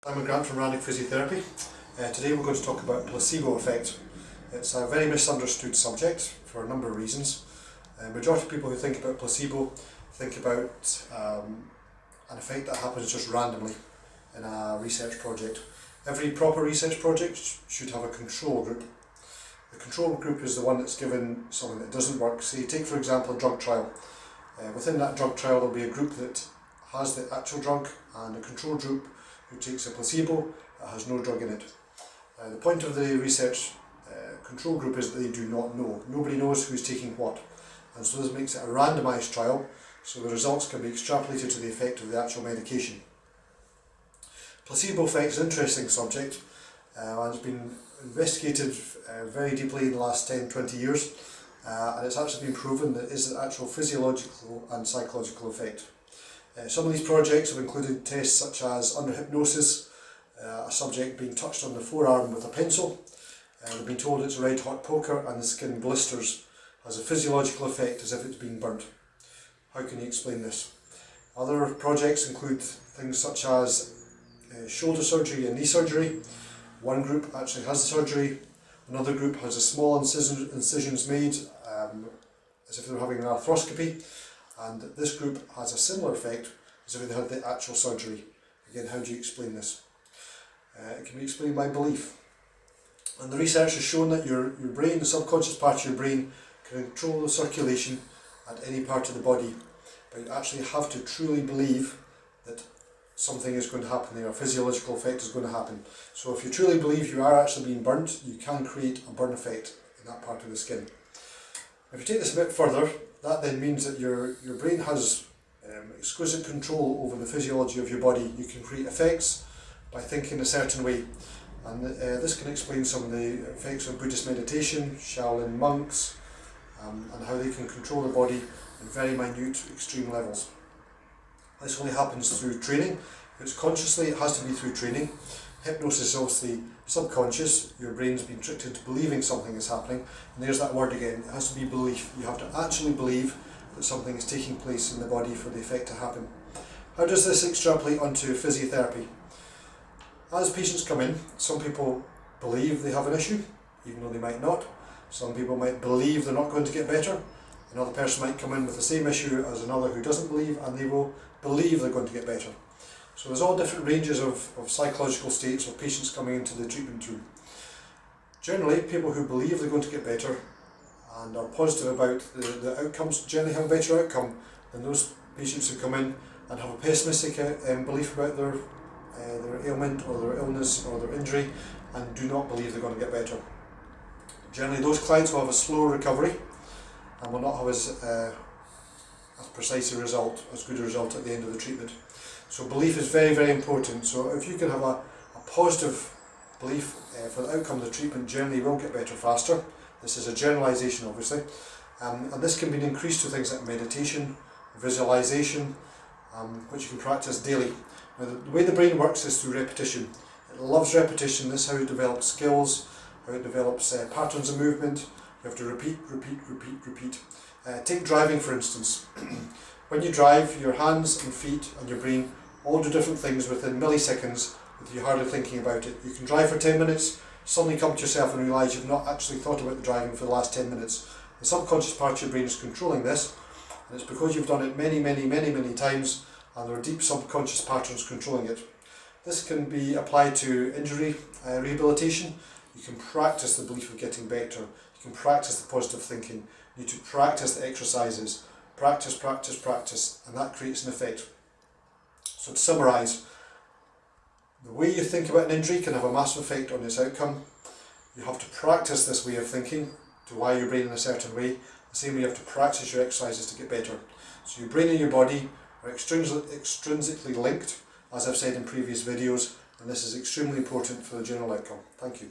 I'm Grant from Rannoch Physiotherapy. Today we're going to talk about placebo effect. It's a very misunderstood subject for a number of reasons. Majority of people who think about placebo think about an effect that happens just randomly in a research project. Every proper research project should have a control group. The control group is the one that's given something that doesn't work. Say, take for example a drug trial. Within that drug trial there will be a group that has the actual drug and a control group who takes a placebo that has no drug in it. The point of the research control group is that they do not know. Nobody knows who's taking what, and so this makes it a randomised trial, so the results can be extrapolated to the effect of the actual medication. Placebo effect is an interesting subject and it's been investigated very deeply in the last 10-20 years, and it's actually been proven that it is an actual physiological and psychological effect. Some of these projects have included tests such as under hypnosis, a subject being touched on the forearm with a pencil. They've been told it's red hot poker and the skin blisters, has a physiological effect as if it's being burnt. How can you explain this? Other projects include things such as shoulder surgery and knee surgery. One group actually has the surgery, another group has a small incisions made as if they were having an arthroscopy, and this group has a similar effect as if they had the actual surgery. Again, how do you explain this? It can be explained by belief. And the research has shown that your brain, the subconscious part of your brain, can control the circulation at any part of the body, but you actually have to truly believe that something is going to happen there, a physiological effect is going to happen. So if you truly believe you are actually being burnt, you can create a burn effect in that part of the skin. If you take this a bit further, that then means that your brain has exquisite control over the physiology of your body. You can create effects by thinking a certain way, and this can explain some of the effects of Buddhist meditation, Shaolin monks, and how they can control the body in very minute, extreme levels. This only happens through training. If it's consciously, it has to be through training. Hypnosis is obviously subconscious. Your brain's been tricked into believing something is happening, and there's that word again. It has to be belief. You have to actually believe that something is taking place in the body for the effect to happen. How does this extrapolate onto physiotherapy? As patients come in, some people believe they have an issue, even though they might not. Some people might believe they're not going to get better. Another person might come in with the same issue as another who doesn't believe, and they will believe they're going to get better. So there's all different ranges of psychological states of patients coming into the treatment room. Generally, people who believe they're going to get better and are positive about the outcomes generally have a better outcome than those patients who come in and have a pessimistic belief about their ailment or their illness or their injury and do not believe they're going to get better. Generally, those clients will have a slow recovery and will not have as precise a result, as good a result at the end of the treatment. So belief is very, very important. So if you can have a positive belief for the outcome of the treatment, generally you will get better faster. This is a generalisation obviously, and this can be increased to things like meditation, visualisation, which you can practice daily. Now the way the brain works is through repetition. It loves repetition. This is how it develops skills, how it develops patterns of movement. You have to repeat, repeat, repeat, repeat. Take driving for instance. When you drive, your hands and feet and your brain all do different things within milliseconds with you hardly thinking about it. You can drive for 10 minutes, suddenly come to yourself and realise you've not actually thought about the driving for the last 10 minutes. The subconscious part of your brain is controlling this, and it's because you've done it many, many, many, many times, and there are deep subconscious patterns controlling it. This can be applied to injury rehabilitation. You can practice the belief of getting better. You can practice the positive thinking. You need to practice the exercises. Practice, practice, practice, and that creates an effect. So to summarise, the way you think about an injury can have a massive effect on its outcome. You have to practice this way of thinking to wire your brain in a certain way. The same way you have to practice your exercises to get better. So your brain and your body are extrinsically linked, as I've said in previous videos, and this is extremely important for the general outcome. Thank you.